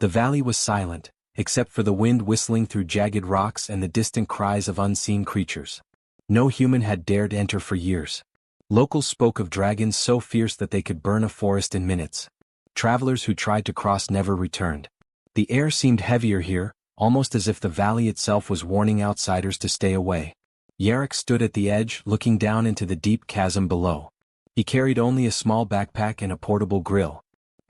The valley was silent, except for the wind whistling through jagged rocks and the distant cries of unseen creatures. No human had dared enter for years. Locals spoke of dragons so fierce that they could burn a forest in minutes. Travelers who tried to cross never returned. The air seemed heavier here, almost as if the valley itself was warning outsiders to stay away. Yarrick stood at the edge, looking down into the deep chasm below. He carried only a small backpack and a portable grill.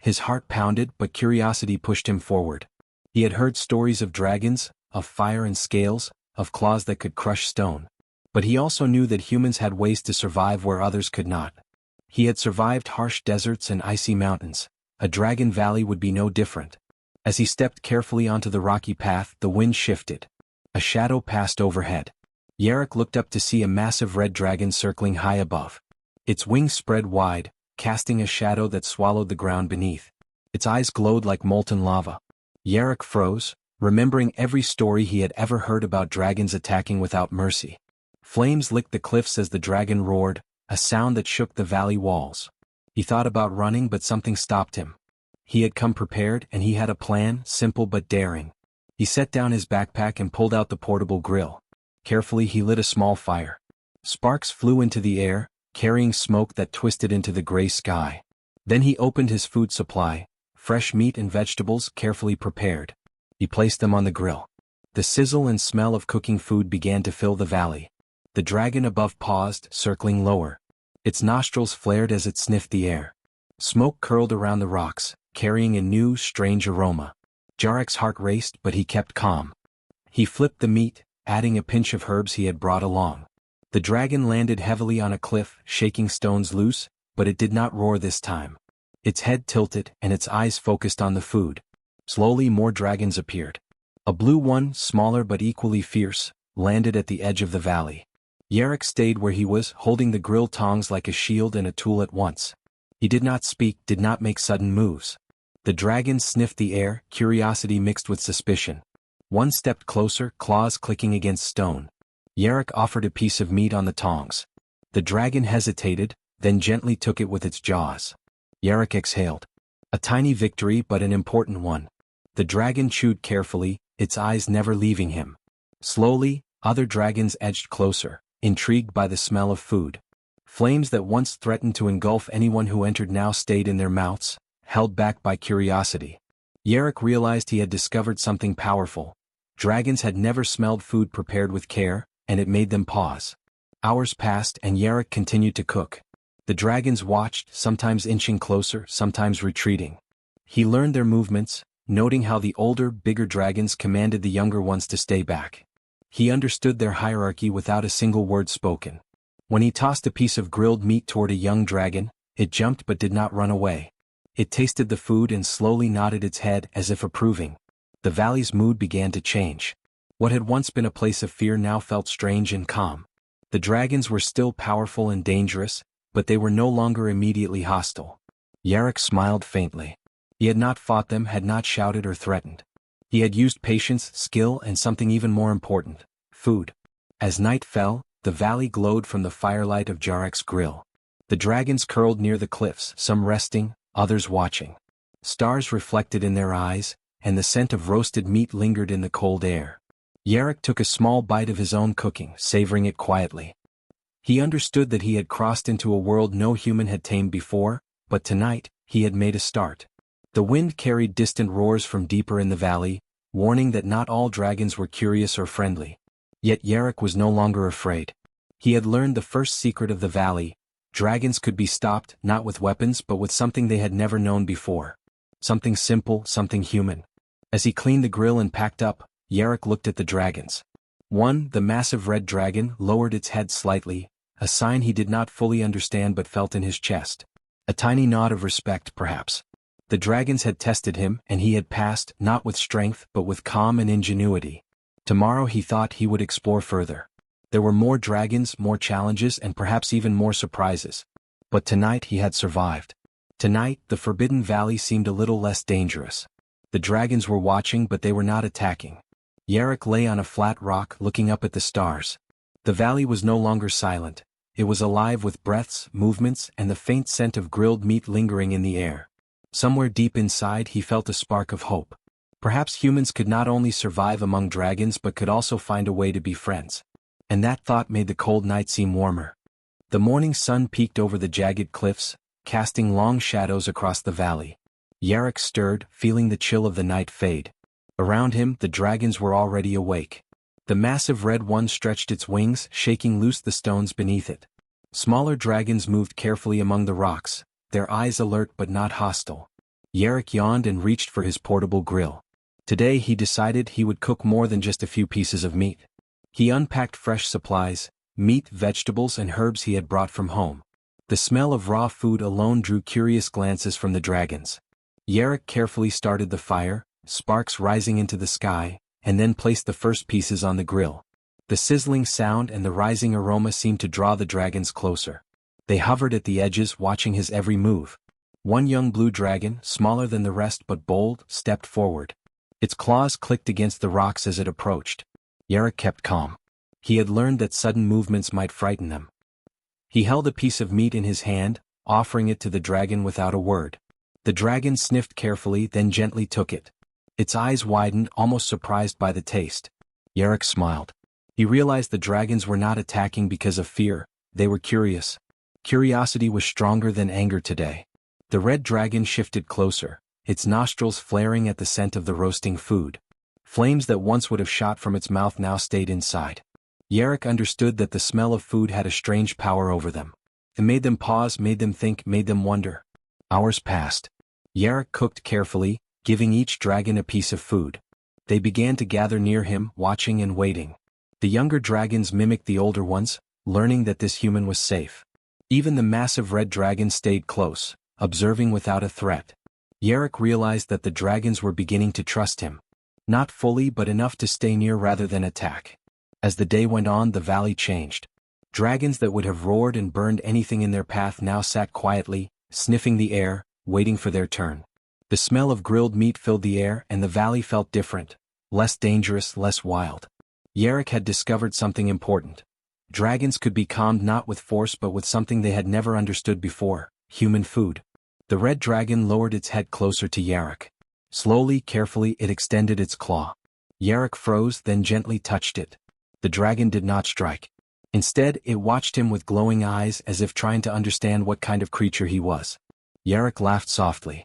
His heart pounded, but curiosity pushed him forward. He had heard stories of dragons, of fire and scales, of claws that could crush stone. But he also knew that humans had ways to survive where others could not. He had survived harsh deserts and icy mountains. A dragon valley would be no different. As he stepped carefully onto the rocky path, the wind shifted. A shadow passed overhead. Yarrick looked up to see a massive red dragon circling high above. Its wings spread wide, casting a shadow that swallowed the ground beneath. Its eyes glowed like molten lava. Yarrick froze, remembering every story he had ever heard about dragons attacking without mercy. Flames licked the cliffs as the dragon roared, a sound that shook the valley walls. He thought about running, but something stopped him. He had come prepared, and he had a plan, simple but daring. He set down his backpack and pulled out the portable grill. Carefully he lit a small fire. Sparks flew into the air, carrying smoke that twisted into the gray sky. Then he opened his food supply, fresh meat and vegetables carefully prepared. He placed them on the grill. The sizzle and smell of cooking food began to fill the valley. The dragon above paused, circling lower. Its nostrils flared as it sniffed the air. Smoke curled around the rocks, carrying a new, strange aroma. Yarrick's heart raced, but he kept calm. He flipped the meat, adding a pinch of herbs he had brought along. The dragon landed heavily on a cliff, shaking stones loose, but it did not roar this time. Its head tilted, and its eyes focused on the food. Slowly more dragons appeared. A blue one, smaller but equally fierce, landed at the edge of the valley. Yarrick stayed where he was, holding the grill tongs like a shield and a tool at once. He did not speak, did not make sudden moves. The dragon sniffed the air, curiosity mixed with suspicion. One stepped closer, claws clicking against stone. Yarrick offered a piece of meat on the tongs. The dragon hesitated, then gently took it with its jaws. Yarrick exhaled. A tiny victory, but an important one. The dragon chewed carefully, its eyes never leaving him. Slowly, other dragons edged closer, intrigued by the smell of food. Flames that once threatened to engulf anyone who entered now stayed in their mouths, held back by curiosity. Yarrick realized he had discovered something powerful. Dragons had never smelled food prepared with care, and it made them pause. Hours passed and Yarrick continued to cook. The dragons watched, sometimes inching closer, sometimes retreating. He learned their movements, noting how the older, bigger dragons commanded the younger ones to stay back. He understood their hierarchy without a single word spoken. When he tossed a piece of grilled meat toward a young dragon, it jumped but did not run away. It tasted the food and slowly nodded its head as if approving. The valley's mood began to change. What had once been a place of fear now felt strange and calm. The dragons were still powerful and dangerous, but they were no longer immediately hostile. Yarrick smiled faintly. He had not fought them, had not shouted or threatened. He had used patience, skill, and something even more important, food. As night fell, the valley glowed from the firelight of Yarrick's grill. The dragons curled near the cliffs, some resting, others watching. Stars reflected in their eyes, and the scent of roasted meat lingered in the cold air. Yarrick took a small bite of his own cooking, savoring it quietly. He understood that he had crossed into a world no human had tamed before, but tonight, he had made a start. The wind carried distant roars from deeper in the valley, warning that not all dragons were curious or friendly. Yet Yarrick was no longer afraid. He had learned the first secret of the valley: dragons could be stopped, not with weapons but with something they had never known before. Something simple, something human. As he cleaned the grill and packed up, Yarrick looked at the dragons. One, the massive red dragon, lowered its head slightly, a sign he did not fully understand but felt in his chest. A tiny nod of respect, perhaps. The dragons had tested him, and he had passed, not with strength but with calm and ingenuity. Tomorrow he thought he would explore further. There were more dragons, more challenges, and perhaps even more surprises. But tonight he had survived. Tonight, the Forbidden Valley seemed a little less dangerous. The dragons were watching, but they were not attacking. Yarrick lay on a flat rock, looking up at the stars. The valley was no longer silent. It was alive with breaths, movements, and the faint scent of grilled meat lingering in the air. Somewhere deep inside he felt a spark of hope. Perhaps humans could not only survive among dragons but could also find a way to be friends. And that thought made the cold night seem warmer. The morning sun peeked over the jagged cliffs, casting long shadows across the valley. Yarrick stirred, feeling the chill of the night fade. Around him, the dragons were already awake. The massive red one stretched its wings, shaking loose the stones beneath it. Smaller dragons moved carefully among the rocks, their eyes alert but not hostile. Yarrick yawned and reached for his portable grill. Today he decided he would cook more than just a few pieces of meat. He unpacked fresh supplies, meat, vegetables and herbs he had brought from home. The smell of raw food alone drew curious glances from the dragons. Yarrick carefully started the fire, sparks rising into the sky, and then placed the first pieces on the grill. The sizzling sound and the rising aroma seemed to draw the dragons closer. They hovered at the edges, watching his every move. One young blue dragon, smaller than the rest but bold, stepped forward. Its claws clicked against the rocks as it approached. Yarrick kept calm. He had learned that sudden movements might frighten them. He held a piece of meat in his hand, offering it to the dragon without a word. The dragon sniffed carefully, then gently took it. Its eyes widened, almost surprised by the taste. Yarrick smiled. He realized the dragons were not attacking because of fear, they were curious. Curiosity was stronger than anger today. The red dragon shifted closer, its nostrils flaring at the scent of the roasting food. Flames that once would have shot from its mouth now stayed inside. Yarrick understood that the smell of food had a strange power over them. It made them pause, made them think, made them wonder. Hours passed. Yarrick cooked carefully, giving each dragon a piece of food. They began to gather near him, watching and waiting. The younger dragons mimicked the older ones, learning that this human was safe. Even the massive red dragon stayed close, observing without a threat. Yarrick realized that the dragons were beginning to trust him. Not fully but enough to stay near rather than attack. As the day went on, the valley changed. Dragons that would have roared and burned anything in their path now sat quietly, sniffing the air, waiting for their turn. The smell of grilled meat filled the air and the valley felt different, less dangerous, less wild. Yarrick had discovered something important. Dragons could be calmed not with force but with something they had never understood before, human food. The red dragon lowered its head closer to Yarrick. Slowly, carefully, it extended its claw. Yarrick froze, then gently touched it. The dragon did not strike. Instead, it watched him with glowing eyes as if trying to understand what kind of creature he was. Yarrick laughed softly.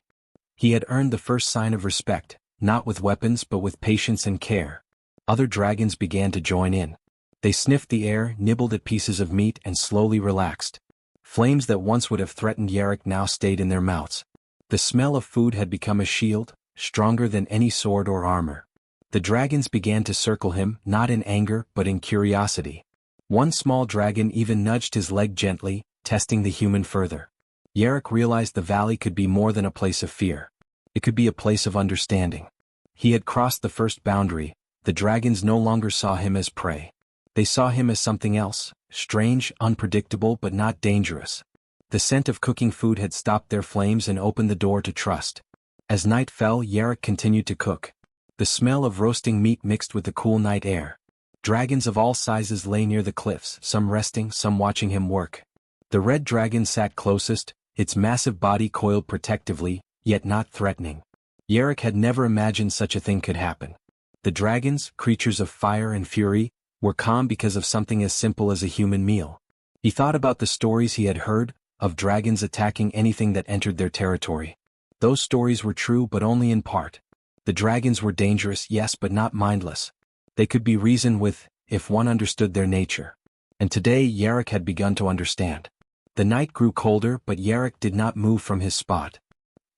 He had earned the first sign of respect, not with weapons but with patience and care. Other dragons began to join in. They sniffed the air, nibbled at pieces of meat and slowly relaxed. Flames that once would have threatened Yarrick now stayed in their mouths. The smell of food had become a shield, stronger than any sword or armor. The dragons began to circle him, not in anger but in curiosity. One small dragon even nudged his leg gently, testing the human further. Yarrick realized the valley could be more than a place of fear. It could be a place of understanding. He had crossed the first boundary. The dragons no longer saw him as prey. They saw him as something else, strange, unpredictable but not dangerous. The scent of cooking food had stopped their flames and opened the door to trust. As night fell, Yarrick continued to cook. The smell of roasting meat mixed with the cool night air. Dragons of all sizes lay near the cliffs, some resting, some watching him work. The red dragon sat closest, its massive body coiled protectively, yet not threatening. Yarrick had never imagined such a thing could happen. The dragons, creatures of fire and fury, were calm because of something as simple as a human meal. He thought about the stories he had heard, of dragons attacking anything that entered their territory. Those stories were true but only in part. The dragons were dangerous, yes, but not mindless. They could be reasoned with, if one understood their nature. And today Yarrick had begun to understand. The night grew colder but Yarrick did not move from his spot.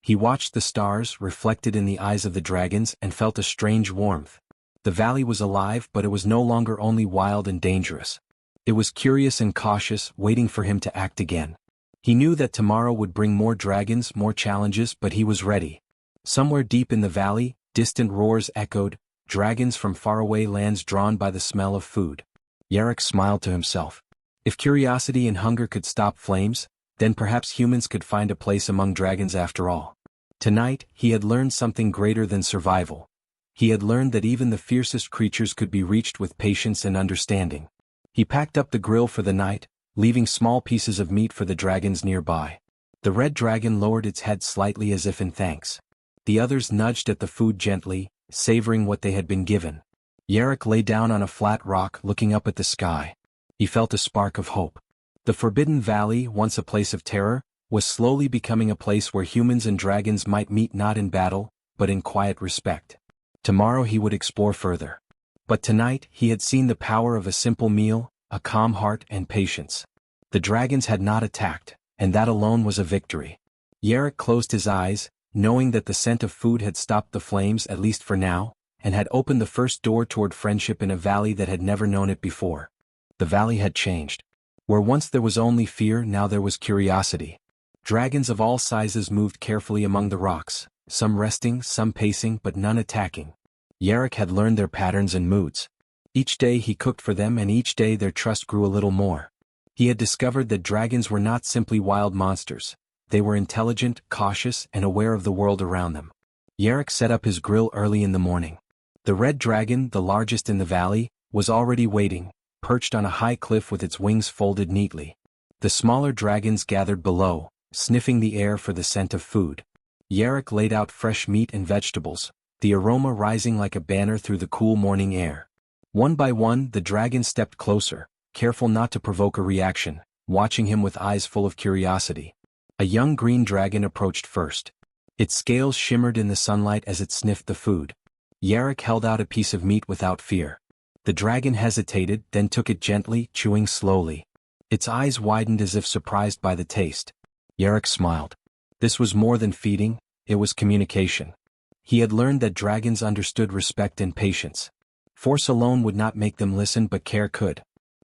He watched the stars, reflected in the eyes of the dragons, and felt a strange warmth. The valley was alive but it was no longer only wild and dangerous. It was curious and cautious, waiting for him to act again. He knew that tomorrow would bring more dragons, more challenges, but he was ready. Somewhere deep in the valley, distant roars echoed, dragons from faraway lands drawn by the smell of food. Yarrick smiled to himself. If curiosity and hunger could stop flames, then perhaps humans could find a place among dragons after all. Tonight, he had learned something greater than survival. He had learned that even the fiercest creatures could be reached with patience and understanding. He packed up the grill for the night, leaving small pieces of meat for the dragons nearby. The red dragon lowered its head slightly as if in thanks. The others nudged at the food gently, savoring what they had been given. Yarrick lay down on a flat rock looking up at the sky. He felt a spark of hope. The Forbidden Valley, once a place of terror, was slowly becoming a place where humans and dragons might meet not in battle, but in quiet respect. Tomorrow he would explore further. But tonight he had seen the power of a simple meal, a calm heart and patience. The dragons had not attacked, and that alone was a victory. Yarrick closed his eyes, knowing that the scent of food had stopped the flames at least for now, and had opened the first door toward friendship in a valley that had never known it before. The valley had changed. Where once there was only fear, now there was curiosity. Dragons of all sizes moved carefully among the rocks, some resting, some pacing, but none attacking. Yarrick had learned their patterns and moods. Each day he cooked for them, and each day their trust grew a little more. He had discovered that dragons were not simply wild monsters. They were intelligent, cautious, and aware of the world around them. Yarrick set up his grill early in the morning. The red dragon, the largest in the valley, was already waiting, perched on a high cliff with its wings folded neatly. The smaller dragons gathered below, sniffing the air for the scent of food. Yarrick laid out fresh meat and vegetables, the aroma rising like a banner through the cool morning air. One by one the dragons stepped closer, careful not to provoke a reaction, watching him with eyes full of curiosity. A young green dragon approached first. Its scales shimmered in the sunlight as it sniffed the food. Yarrick held out a piece of meat without fear. The dragon hesitated, then took it gently, chewing slowly. Its eyes widened as if surprised by the taste. Yarrick smiled. This was more than feeding, it was communication. He had learned that dragons understood respect and patience. Force alone would not make them listen, but care could.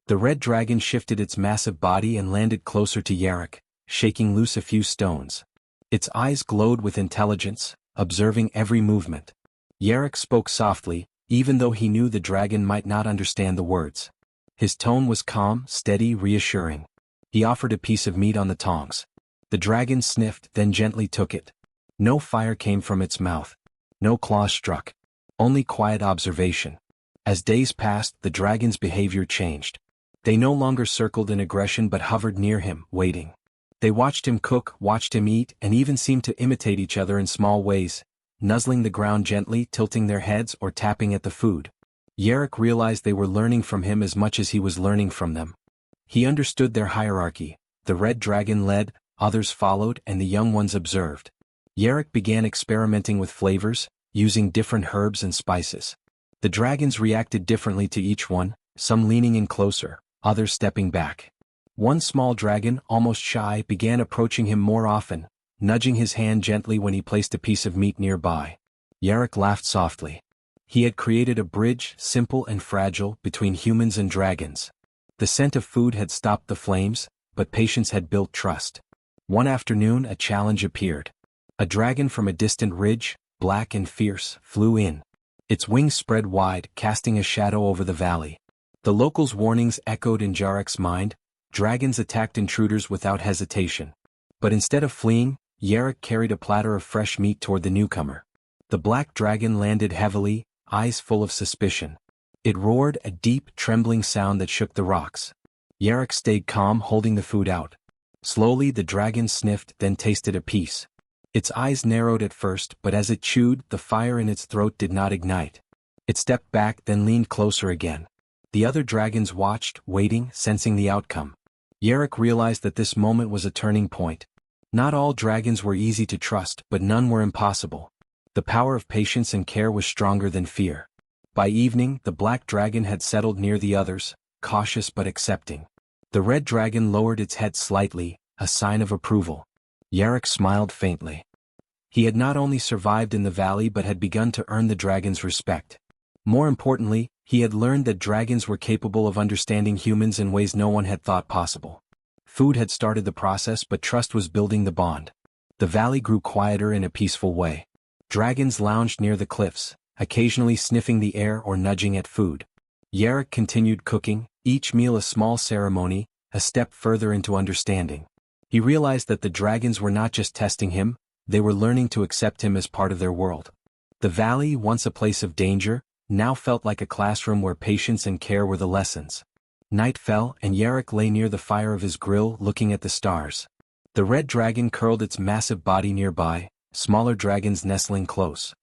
The red dragon shifted its massive body and landed closer to Yarrick, shaking loose a few stones. Its eyes glowed with intelligence, observing every movement. Yarrick spoke softly, even though he knew the dragon might not understand the words. His tone was calm, steady, reassuring. He offered a piece of meat on the tongs. The dragon sniffed, then gently took it. No fire came from its mouth. No claws struck. Only quiet observation. As days passed, the dragon's behavior changed. They no longer circled in aggression but hovered near him, waiting. They watched him cook, watched him eat, and even seemed to imitate each other in small ways, nuzzling the ground gently, tilting their heads, or tapping at the food. Yarrick realized they were learning from him as much as he was learning from them. He understood their hierarchy. The red dragon led, others followed, and the young ones observed. Yarrick began experimenting with flavors, using different herbs and spices. The dragons reacted differently to each one, some leaning in closer, others stepping back. One small dragon, almost shy, began approaching him more often, nudging his hand gently when he placed a piece of meat nearby. Yarrick laughed softly. He had created a bridge, simple and fragile, between humans and dragons. The scent of food had stopped the flames, but patience had built trust. One afternoon a challenge appeared. A dragon from a distant ridge, black and fierce, flew in. Its wings spread wide, casting a shadow over the valley. The locals' warnings echoed in Yarrick's mind. Dragons attacked intruders without hesitation. But instead of fleeing, Yarrick carried a platter of fresh meat toward the newcomer. The black dragon landed heavily, eyes full of suspicion. It roared, a deep, trembling sound that shook the rocks. Yarrick stayed calm, holding the food out. Slowly the dragon sniffed, then tasted a piece. Its eyes narrowed at first, but as it chewed, the fire in its throat did not ignite. It stepped back, then leaned closer again. The other dragons watched, waiting, sensing the outcome. Yarrick realized that this moment was a turning point. Not all dragons were easy to trust, but none were impossible. The power of patience and care was stronger than fear. By evening, the black dragon had settled near the others, cautious but accepting. The red dragon lowered its head slightly, a sign of approval. Yarrick smiled faintly. He had not only survived in the valley but had begun to earn the dragon's respect. More importantly, he had learned that dragons were capable of understanding humans in ways no one had thought possible. Food had started the process, but trust was building the bond. The valley grew quieter in a peaceful way. Dragons lounged near the cliffs, occasionally sniffing the air or nudging at food. Yarrick continued cooking, each meal a small ceremony, a step further into understanding. He realized that the dragons were not just testing him, they were learning to accept him as part of their world. The valley, once a place of danger, now felt like a classroom where patience and care were the lessons. Night fell, and Yarrick lay near the fire of his grill, looking at the stars. The red dragon curled its massive body nearby, smaller dragons nestling close.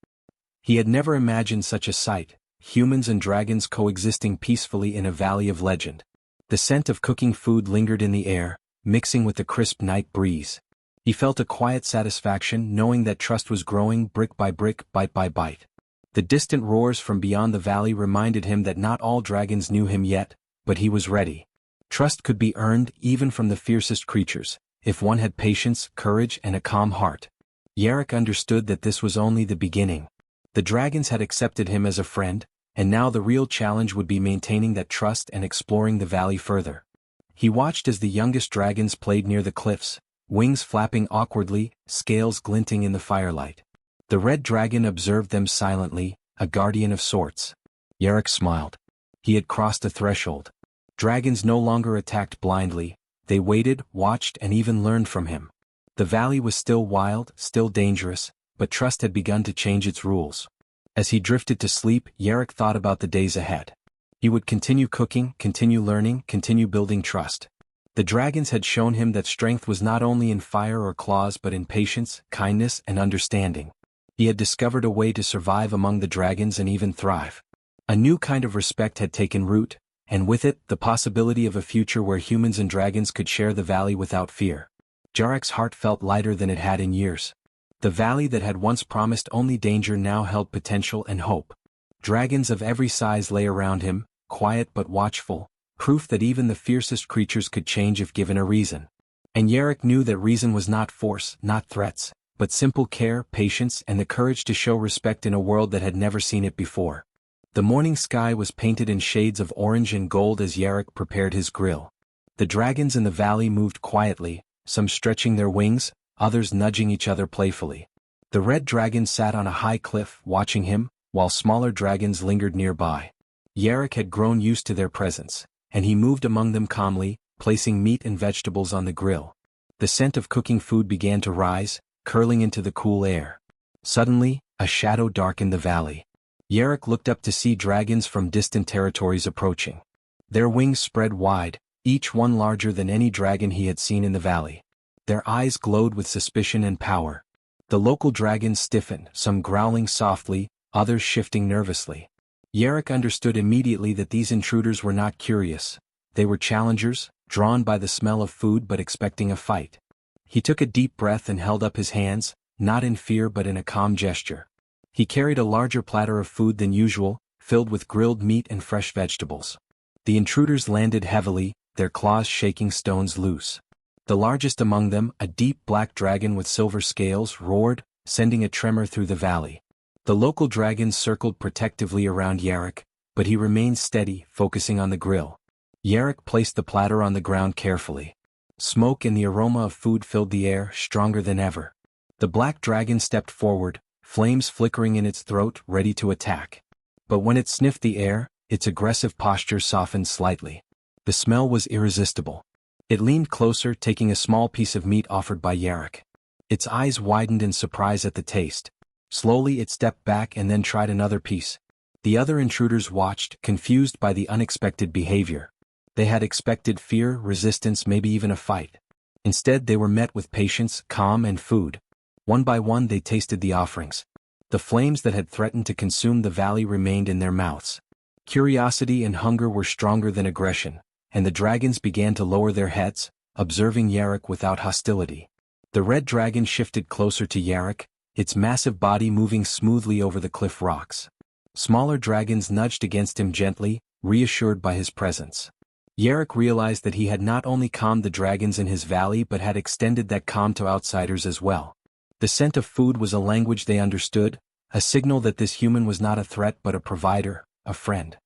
He had never imagined such a sight, humans and dragons coexisting peacefully in a valley of legend. The scent of cooking food lingered in the air, mixing with the crisp night breeze. He felt a quiet satisfaction knowing that trust was growing brick by brick, bite by bite. The distant roars from beyond the valley reminded him that not all dragons knew him yet, but he was ready. Trust could be earned even from the fiercest creatures, if one had patience, courage, and a calm heart. Yarrick understood that this was only the beginning. The dragons had accepted him as a friend, and now the real challenge would be maintaining that trust and exploring the valley further. He watched as the youngest dragons played near the cliffs, wings flapping awkwardly, scales glinting in the firelight. The red dragon observed them silently, a guardian of sorts. Yarrick smiled. He had crossed a threshold. Dragons no longer attacked blindly, they waited, watched, and even learned from him. The valley was still wild, still dangerous, but trust had begun to change its rules. As he drifted to sleep, Yarrick thought about the days ahead. He would continue cooking, continue learning, continue building trust. The dragons had shown him that strength was not only in fire or claws but in patience, kindness, and understanding. He had discovered a way to survive among the dragons and even thrive. A new kind of respect had taken root, and with it, the possibility of a future where humans and dragons could share the valley without fear. Yarrick's heart felt lighter than it had in years. The valley that had once promised only danger now held potential and hope. Dragons of every size lay around him, quiet but watchful, proof that even the fiercest creatures could change if given a reason. And Yarrick knew that reason was not force, not threats, but simple care, patience, and the courage to show respect in a world that had never seen it before. The morning sky was painted in shades of orange and gold as Yarrick prepared his grill. The dragons in the valley moved quietly, some stretching their wings, others nudging each other playfully. The red dragon sat on a high cliff, watching him, while smaller dragons lingered nearby. Yarrick had grown used to their presence, and he moved among them calmly, placing meat and vegetables on the grill. The scent of cooking food began to rise, curling into the cool air. Suddenly, a shadow darkened the valley. Yarrick looked up to see dragons from distant territories approaching. Their wings spread wide, each one larger than any dragon he had seen in the valley. Their eyes glowed with suspicion and power. The local dragons stiffened, some growling softly, others shifting nervously. Yarrick understood immediately that these intruders were not curious. They were challengers, drawn by the smell of food but expecting a fight. He took a deep breath and held up his hands, not in fear but in a calm gesture. He carried a larger platter of food than usual, filled with grilled meat and fresh vegetables. The intruders landed heavily, their claws shaking stones loose. The largest among them, a deep black dragon with silver scales, roared, sending a tremor through the valley. The local dragons circled protectively around Yarrick, but he remained steady, focusing on the grill. Yarrick placed the platter on the ground carefully. Smoke and the aroma of food filled the air, stronger than ever. The black dragon stepped forward, flames flickering in its throat, ready to attack. But when it sniffed the air, its aggressive posture softened slightly. The smell was irresistible. It leaned closer, taking a small piece of meat offered by Yarrick. Its eyes widened in surprise at the taste. Slowly it stepped back and then tried another piece. The other intruders watched, confused by the unexpected behavior. They had expected fear, resistance, maybe even a fight. Instead they were met with patience, calm, and food. One by one they tasted the offerings. The flames that had threatened to consume the valley remained in their mouths. Curiosity and hunger were stronger than aggression, and the dragons began to lower their heads, observing Yarrick without hostility. The red dragon shifted closer to Yarrick, its massive body moving smoothly over the cliff rocks. Smaller dragons nudged against him gently, reassured by his presence. Yarrick realized that he had not only calmed the dragons in his valley but had extended that calm to outsiders as well. The scent of food was a language they understood, a signal that this human was not a threat but a provider, a friend.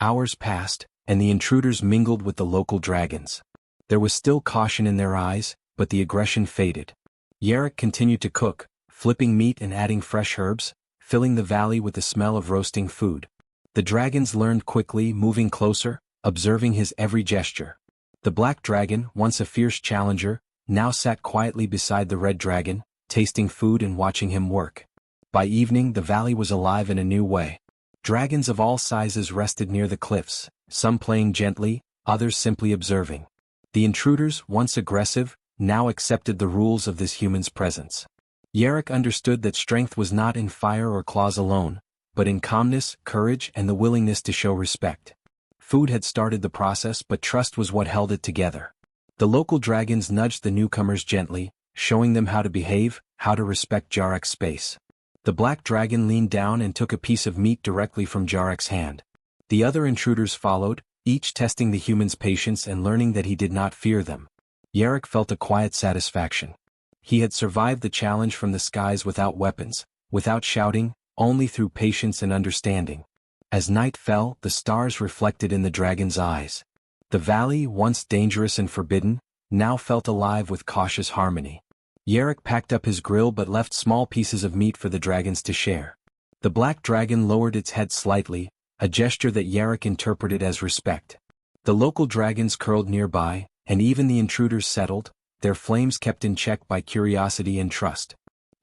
Hours passed, and the intruders mingled with the local dragons. There was still caution in their eyes, but the aggression faded. Yarrick continued to cook, flipping meat and adding fresh herbs, filling the valley with the smell of roasting food. The dragons learned quickly, moving closer, observing his every gesture. The black dragon, once a fierce challenger, now sat quietly beside the red dragon, tasting food and watching him work. By evening the valley was alive in a new way. Dragons of all sizes rested near the cliffs, some playing gently, others simply observing. The intruders, once aggressive, now accepted the rules of this human's presence. Yarrick understood that strength was not in fire or claws alone, but in calmness, courage, and the willingness to show respect. Food had started the process, but trust was what held it together. The local dragons nudged the newcomers gently, showing them how to behave, how to respect Jarek's space. The black dragon leaned down and took a piece of meat directly from Jarek's hand. The other intruders followed, each testing the humans' patience and learning that he did not fear them. Jarek felt a quiet satisfaction. He had survived the challenge from the skies without weapons, without shouting, only through patience and understanding. As night fell, the stars reflected in the dragon's eyes. The valley, once dangerous and forbidden, now felt alive with cautious harmony. Jarek packed up his grill but left small pieces of meat for the dragons to share. The black dragon lowered its head slightly, a gesture that Jarek interpreted as respect. The local dragons curled nearby, and even the intruders settled, their flames kept in check by curiosity and trust.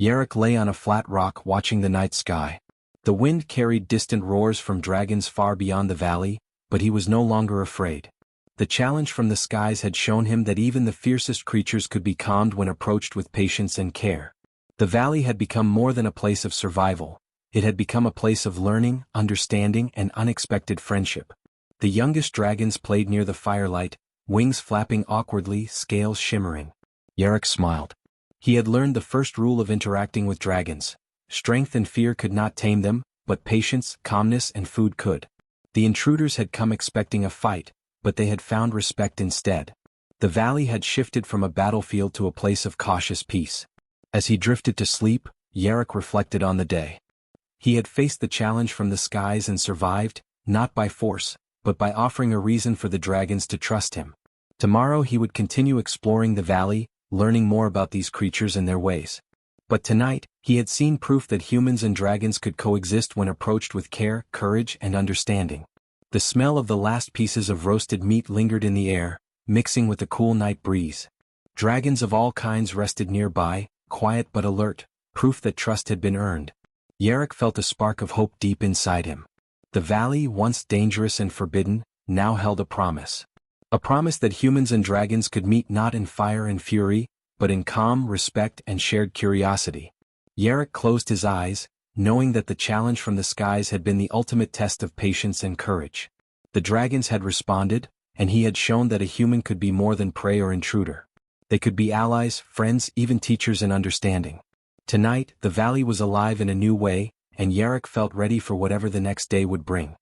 Jarek lay on a flat rock watching the night sky. The wind carried distant roars from dragons far beyond the valley, but he was no longer afraid. The challenge from the skies had shown him that even the fiercest creatures could be calmed when approached with patience and care. The valley had become more than a place of survival. It had become a place of learning, understanding, and unexpected friendship. The youngest dragons played near the firelight, wings flapping awkwardly, scales shimmering. Jarek smiled. He had learned the first rule of interacting with dragons. Strength and fear could not tame them, but patience, calmness, and food could. The intruders had come expecting a fight, but they had found respect instead. The valley had shifted from a battlefield to a place of cautious peace. As he drifted to sleep, Jarek reflected on the day. He had faced the challenge from the skies and survived, not by force, but by offering a reason for the dragons to trust him. Tomorrow he would continue exploring the valley, learning more about these creatures and their ways. But tonight, he had seen proof that humans and dragons could coexist when approached with care, courage, and understanding. The smell of the last pieces of roasted meat lingered in the air, mixing with the cool night breeze. Dragons of all kinds rested nearby, quiet but alert, proof that trust had been earned. Jarek felt a spark of hope deep inside him. The valley, once dangerous and forbidden, now held a promise. A promise that humans and dragons could meet not in fire and fury, but in calm, respect, and shared curiosity. Jarek closed his eyes, knowing that the challenge from the skies had been the ultimate test of patience and courage. The dragons had responded, and he had shown that a human could be more than prey or intruder. They could be allies, friends, even teachers in understanding. Tonight, the valley was alive in a new way, and Jarek felt ready for whatever the next day would bring.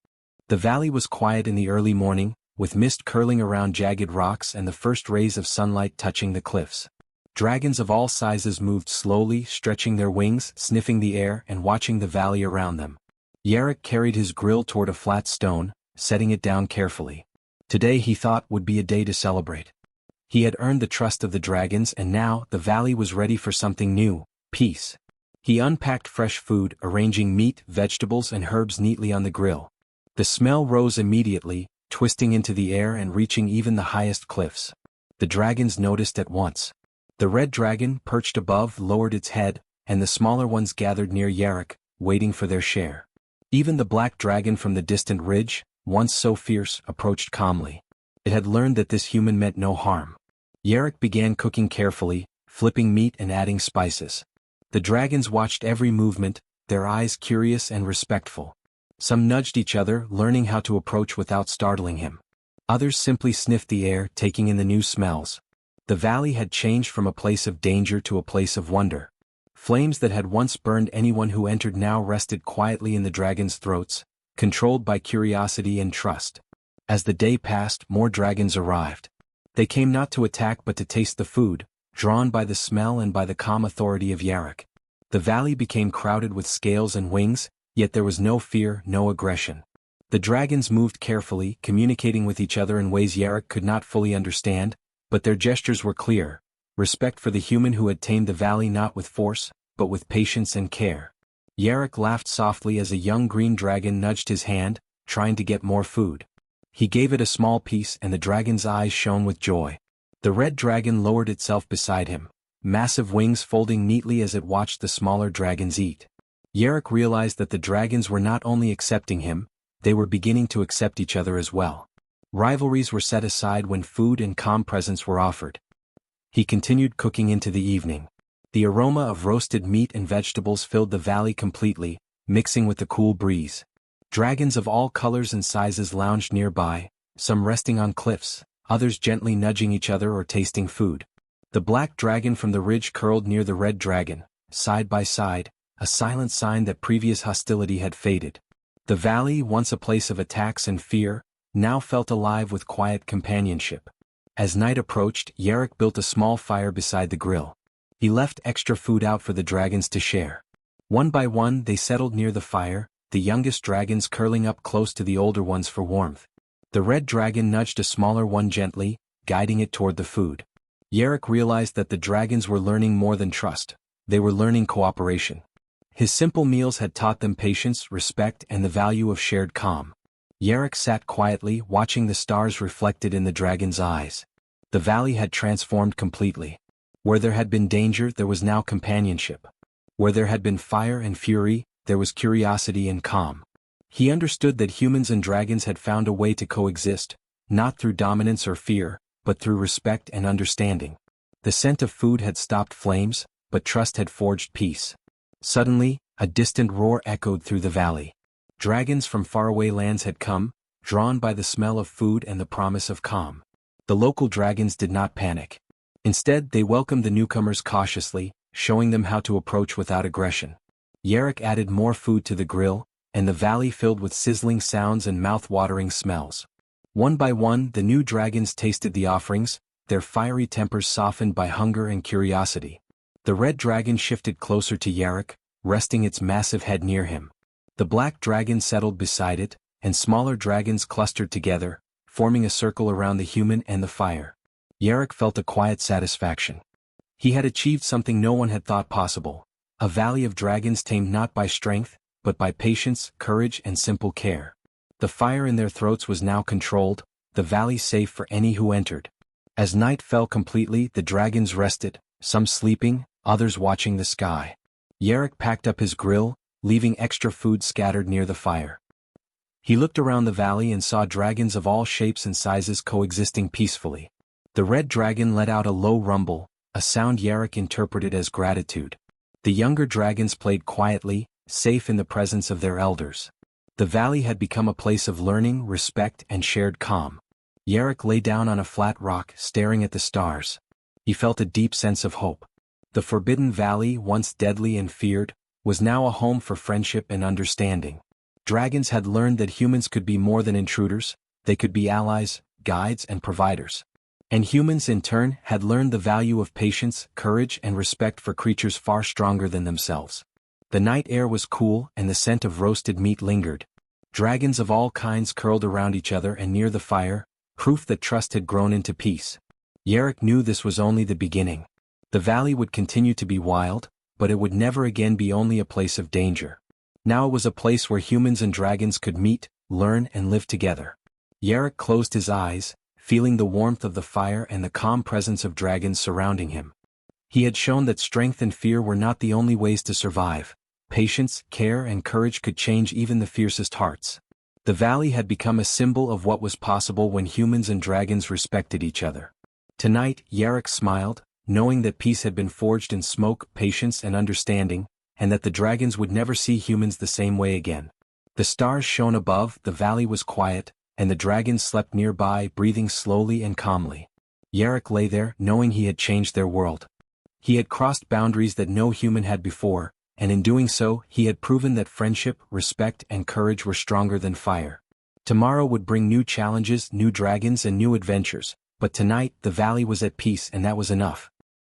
The valley was quiet in the early morning, with mist curling around jagged rocks and the first rays of sunlight touching the cliffs. Dragons of all sizes moved slowly, stretching their wings, sniffing the air, and watching the valley around them. Jarek carried his grill toward a flat stone, setting it down carefully. Today he thought would be a day to celebrate. He had earned the trust of the dragons, and now the valley was ready for something new: peace. He unpacked fresh food, arranging meat, vegetables, and herbs neatly on the grill. The smell rose immediately, twisting into the air and reaching even the highest cliffs. The dragons noticed at once. The red dragon, perched above, lowered its head, and the smaller ones gathered near Jarek, waiting for their share. Even the black dragon from the distant ridge, once so fierce, approached calmly. It had learned that this human meant no harm. Jarek began cooking carefully, flipping meat and adding spices. The dragons watched every movement, their eyes curious and respectful. Some nudged each other, learning how to approach without startling him. Others simply sniffed the air, taking in the new smells. The valley had changed from a place of danger to a place of wonder. Flames that had once burned anyone who entered now rested quietly in the dragons' throats, controlled by curiosity and trust. As the day passed, more dragons arrived. They came not to attack but to taste the food, drawn by the smell and by the calm authority of Jarek. The valley became crowded with scales and wings, yet there was no fear, no aggression. The dragons moved carefully, communicating with each other in ways Jarek could not fully understand, but their gestures were clear: respect for the human who had tamed the valley not with force, but with patience and care. Jarek laughed softly as a young green dragon nudged his hand, trying to get more food. He gave it a small piece and the dragon's eyes shone with joy. The red dragon lowered itself beside him, massive wings folding neatly as it watched the smaller dragons eat. Jarek realized that the dragons were not only accepting him, they were beginning to accept each other as well. Rivalries were set aside when food and calm presents were offered. He continued cooking into the evening. The aroma of roasted meat and vegetables filled the valley completely, mixing with the cool breeze. Dragons of all colors and sizes lounged nearby, some resting on cliffs, others gently nudging each other or tasting food. The black dragon from the ridge curled near the red dragon, side by side, a silent sign that previous hostility had faded. The valley, once a place of attacks and fear, now felt alive with quiet companionship. As night approached, Yarrick built a small fire beside the grill. He left extra food out for the dragons to share. One by one they settled near the fire, the youngest dragons curling up close to the older ones for warmth. The red dragon nudged a smaller one gently, guiding it toward the food. Yarrick realized that the dragons were learning more than trust. They were learning cooperation. His simple meals had taught them patience, respect, and the value of shared calm. Yarrick sat quietly, watching the stars reflected in the dragon's eyes. The valley had transformed completely. Where there had been danger, there was now companionship. Where there had been fire and fury, there was curiosity and calm. He understood that humans and dragons had found a way to coexist, not through dominance or fear, but through respect and understanding. The scent of food had stopped flames, but trust had forged peace. Suddenly, a distant roar echoed through the valley. Dragons from faraway lands had come, drawn by the smell of food and the promise of calm. The local dragons did not panic. Instead, they welcomed the newcomers cautiously, showing them how to approach without aggression. Yarrick added more food to the grill, and the valley filled with sizzling sounds and mouth-watering smells. One by one, the new dragons tasted the offerings, their fiery tempers softened by hunger and curiosity. The red dragon shifted closer to Yarrick, resting its massive head near him. The black dragon settled beside it, and smaller dragons clustered together, forming a circle around the human and the fire. Yarrick felt a quiet satisfaction. He had achieved something no one had thought possible, a valley of dragons tamed not by strength, but by patience, courage, and simple care. The fire in their throats was now controlled, the valley safe for any who entered. As night fell completely, the dragons rested, some sleeping, others watching the sky. Yarrick packed up his grill, leaving extra food scattered near the fire. He looked around the valley and saw dragons of all shapes and sizes coexisting peacefully. The red dragon let out a low rumble, a sound Yarrick interpreted as gratitude. The younger dragons played quietly, safe in the presence of their elders. The valley had become a place of learning, respect, and shared calm. Yarrick lay down on a flat rock, staring at the stars. He felt a deep sense of hope. The Forbidden Valley, once deadly and feared, was now a home for friendship and understanding. Dragons had learned that humans could be more than intruders, they could be allies, guides, and providers. And humans, in turn, had learned the value of patience, courage, and respect for creatures far stronger than themselves. The night air was cool, and the scent of roasted meat lingered. Dragons of all kinds curled around each other and near the fire, proof that trust had grown into peace. Yarrick knew this was only the beginning. The valley would continue to be wild, but it would never again be only a place of danger. Now it was a place where humans and dragons could meet, learn, and live together. Yarrick closed his eyes, feeling the warmth of the fire and the calm presence of dragons surrounding him. He had shown that strength and fear were not the only ways to survive. Patience, care, and courage could change even the fiercest hearts. The valley had become a symbol of what was possible when humans and dragons respected each other. Tonight, Yarrick smiled, knowing that peace had been forged in smoke, patience, and understanding, and that the dragons would never see humans the same way again. The stars shone above, the valley was quiet, and the dragons slept nearby, breathing slowly and calmly. Yarrick lay there, knowing he had changed their world. He had crossed boundaries that no human had before, and in doing so, he had proven that friendship, respect, and courage were stronger than fire. Tomorrow would bring new challenges, new dragons, and new adventures, but tonight, the valley was at peace, and that was enough.